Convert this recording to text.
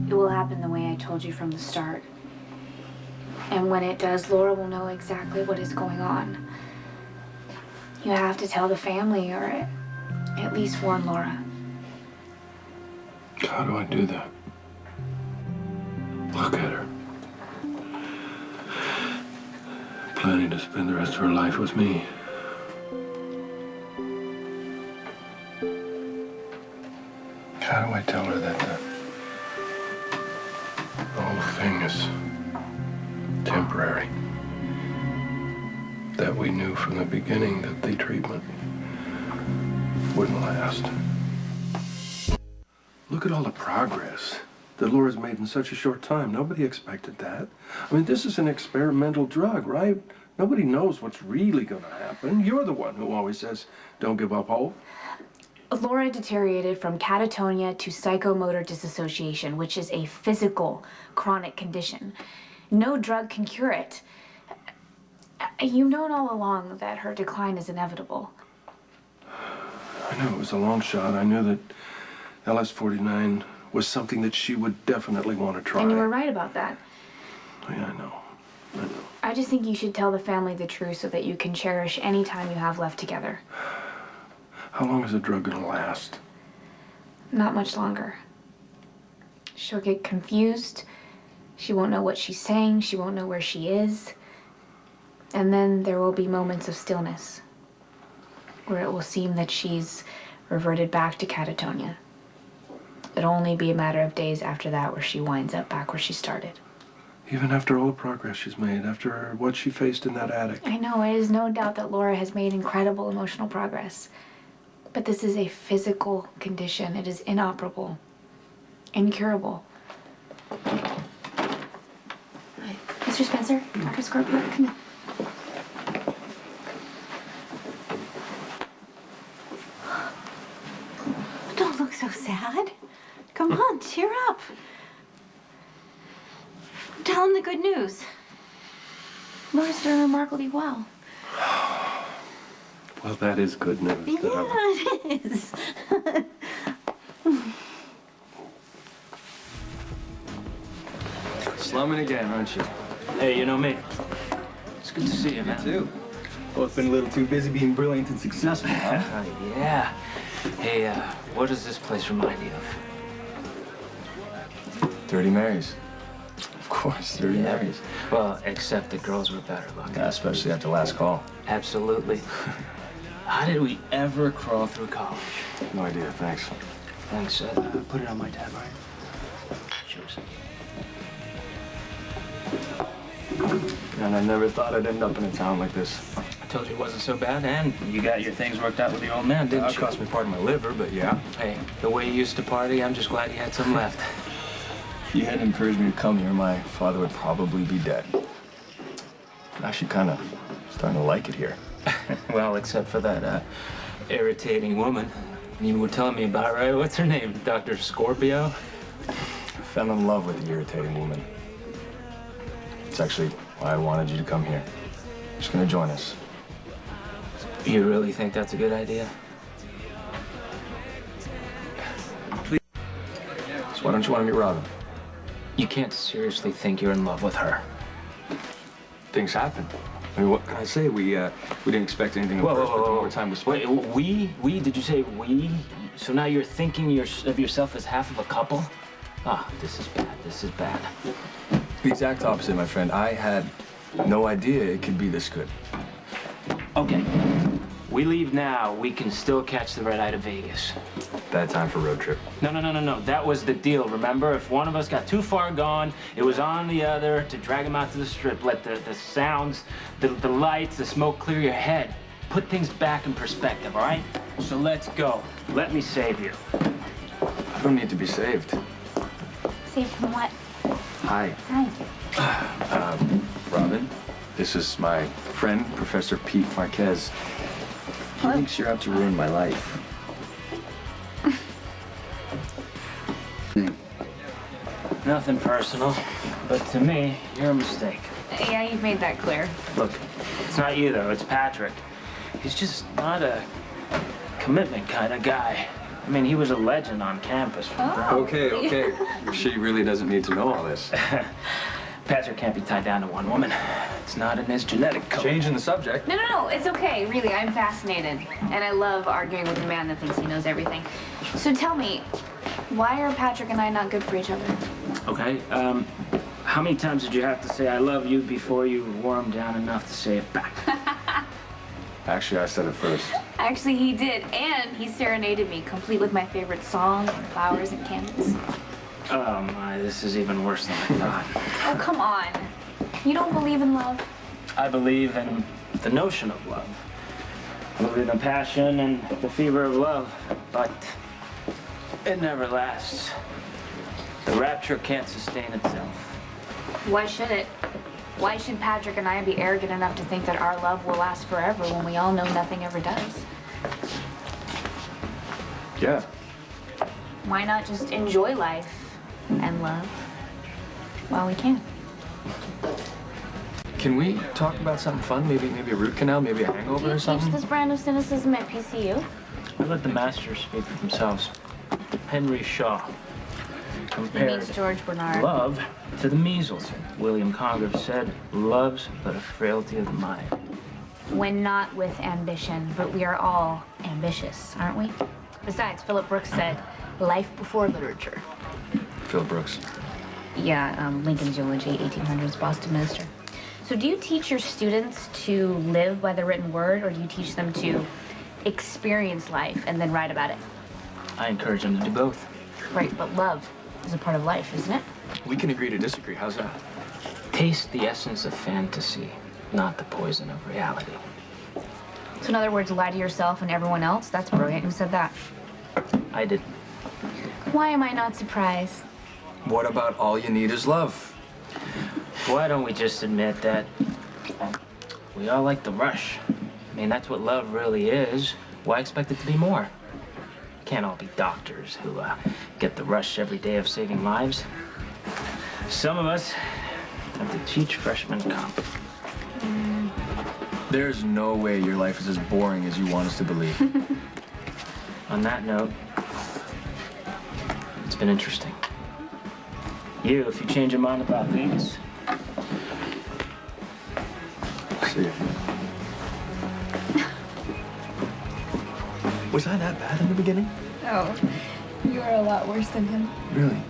It will happen the way I told you from the start. And when it does, Laura will know exactly what is going on. You have to tell the family, or at least warn Laura. How do I do that? Look at her. Planning to spend the rest of her life with me. How do I tell her that the whole thing is temporary? That we knew from the beginning that the treatment wouldn't last. Look at all the progress that Laura's made in such a short time. Nobody expected that. I mean, this is an experimental drug, right? Nobody knows what's really going to happen. You're the one who always says, don't give up hope. Laura deteriorated from catatonia to psychomotor dissociation, which is a physical, chronic condition. No drug can cure it. You've known all along that her decline is inevitable. I knew it was a long shot. I knew that LS-49 was something that she would definitely want to try. And you were right about that. Yeah, I know. I just think you should tell the family the truth so that you can cherish any time you have left together. How long is the drug going to last? Not much longer. She'll get confused. She won't know what she's saying. She won't know where she is. And then there will be moments of stillness where it will seem that she's reverted back to catatonia. It'll only be a matter of days after that where she winds up back where she started. Even after all the progress she's made, after what she faced in that attic. I know, it is no doubt that Laura has made incredible emotional progress. But this is a physical condition. It is inoperable, incurable. Hi. Mr. Spencer, Dr. Scorpio, come in. Don't look so sad. Come on, cheer up. Tell him the good news. Laura's doing remarkably well. Well, that is good news. Yeah, it is. Slumming again, aren't you? Hey, you know me. It's good to see you, man. You too. Both been a little too busy being brilliant and successful, huh? Yeah. Hey, what does this place remind you of? Dirty Marys. Of course, Dirty Marys. Well, except the girls were better looking. Yeah, especially after last call. Absolutely. How did we ever crawl through college? No idea, thanks. Thanks. Put it on my tab, right? Cheers. And I never thought I'd end up in a town like this. I told you it wasn't so bad, and you got your things worked out with the old man, didn't That you? cost me part of my liver, but yeah. Hey, the way you used to party, I'm just glad you had some left. If you hadn't encouraged me to come here, my father would probably be dead. I'm actually kind of starting to like it here. Well, except for that irritating woman you were telling me about, right? What's her name? Dr. Scorpio? I fell in love with the irritating woman. It's actually why I wanted you to come here. Just gonna join us. You really think that's a good idea? Please. So why don't you want to meet Robin? You can't seriously think you're in love with her. Things happen. I mean, what can I say? We didn't expect anything at first, but the more time we spent... Wait, we? Did you say we? So now you're thinking of yourself as half of a couple? Ah, this is bad. This is bad. The exact opposite, my friend. I had no idea it could be this good. Okay. We leave now, we can still catch the red eye to Vegas. Bad time for a road trip. No. That was the deal, remember? If one of us got too far gone, it was on the other to drag him out to the strip. Let the sounds, the lights, the smoke clear your head. Put things back in perspective, all right? So let's go. Let me save you. I don't need to be saved. Saved from what? Hi. Hi. Robin, this is my friend, Professor Pete Marquez. He thinks you're out to ruin my life. Nothing personal, but to me, you're a mistake. Yeah, you've made that clear. Look, it's not you, though. It's Patrick. He's just not a commitment kind of guy. I mean, he was a legend on campus. Okay. She really doesn't need to know all this. Patrick can't be tied down to one woman. It's not in his genetic code. Changing the subject. No, it's okay. Really, I'm fascinated. And I love arguing with a man that thinks he knows everything. So tell me, why are Patrick and I not good for each other? Okay, how many times did you have to say I love you before you wore him down enough to say it back? Actually, I said it first. Actually, he did. And he serenaded me, complete with my favorite song, flowers and candles. Oh my, this is even worse than I thought. Oh, come on. You don't believe in love? I believe in the notion of love. I believe in the passion and the fever of love, but it never lasts. The rapture can't sustain itself. Why should it? Why should Patrick and I be arrogant enough to think that our love will last forever when we all know nothing ever does? Yeah. Why not just enjoy life and love while we can? Can we talk about something fun? Maybe a root canal, maybe a hangover or Teach something? this brand of cynicism at PCU? I let the masters speak for themselves. Henry Shaw He compared means George Bernard. love to the measles. William Congreve said, love's but a frailty of the mind. When not with ambition, but we are all ambitious, aren't we? Besides, Philip Brooks said, life before literature. Phil Brooks. Yeah, Lincoln's Eulogy, 1800s Boston minister. So do you teach your students to live by the written word, or do you teach them to experience life and then write about it? I encourage them to do both. Right, but love is a part of life, isn't it? We can agree to disagree. How's that? Taste the essence of fantasy, not the poison of reality. So in other words, lie to yourself and everyone else? That's brilliant. Who said that? I did. Why am I not surprised? What about all you need is love? Why don't we just admit that we all like the rush? I mean, that's what love really is. Why expect it to be more? Can't all be doctors who get the rush every day of saving lives. Some of us have to teach freshmen comp. There's no way your life is as boring as you want us to believe. On that note, it's been interesting. You, if you change your mind about Vegas. See ya. Was I that bad in the beginning? Oh, you are a lot worse than him. Really?